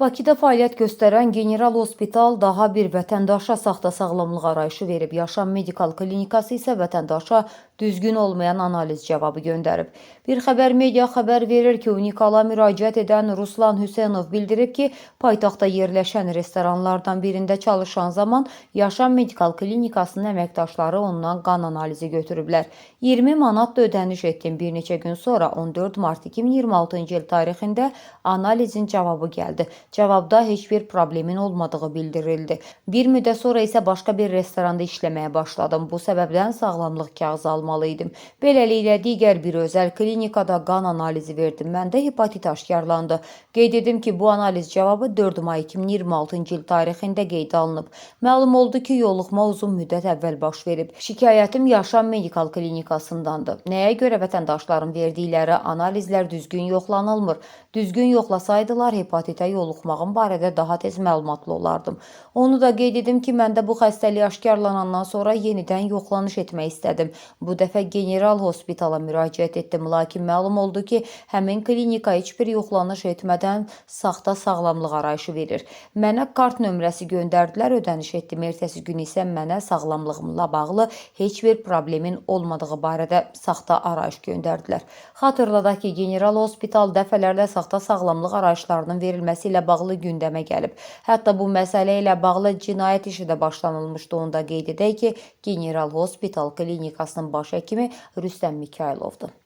Bakıda fəaliyyət göstərən General Hospital daha bir vətəndaşa saxta sağlamlıq arayışı verib. Yaşam Medikal Klinikası isə vətəndaşa düzgün olmayan analiz cavabı göndərib. Bir xəbər media xəbər verir ki, Unikala müraciət edən Ruslan Hüseynov bildirib ki, paytaxtda yerləşən restoranlardan birində çalışan zaman Yaşam Medikal Klinikasının əməkdaşları ondan qan analizi götürüblər. 20 manat da ödəniş etdim. Bir neçə gün sonra 14 mart 2026-cı il tarixində analizin cavabı gəldi. Cavabda heç bir problemin olmadığı bildirildi. Bir müddət sonra isə başqa bir restoranda işləməyə başladım. Bu səbəbdən sağlamlıq kağızı almalıydım. Beləliklə, digər bir özəl klinikada qan analizi verdim. Məndə hepatit aşkarlandı. Qeyd edim ki, bu analiz cavabı 4 may 2026-cı il tarixində qeydə alınıb. Məlum oldu ki, yoluxma uzun müddət əvvəl baş verib. Şikayətim Yaşam Medikal Klinikasındandır. Nəyə görə vətəndaşların verdikləri analizlər düzgün yoxlanılmır? Düzgün yoxlasaydılar, hepatitə yoluxmağım barədə daha tez məlumatlı olardım. Onu da qeyd edim ki, məndə bu xəstəlik aşkarlanandan sonra yenidən yoxlanış etmək istədim. Bu dəfə General Hospitala müraciət etdim, lakin məlum oldu ki, həmin klinika heç bir yoxlanış etmədən saxta sağlamlıq arayışı verir. Mənə kart nömrəsi göndərdilər, ödəniş etdim. Ertəsi gün isə mənə sağlamlığımla bağlı heç bir problemin olmadığı barədə saxta arayış göndərdilər. Xatırladaq ki, General Hospital dəfələrlə saxta sağlamlıq arayışlarının verilməsi ilə bağlı gündəmə gəlib. Hətta bu məsələ ilə bağlı cinayət işi də başlanılmışdı. Onu da qeyd edək ki, General Hospital klinikasının baş həkimi Rüstəm Mikayılovdur.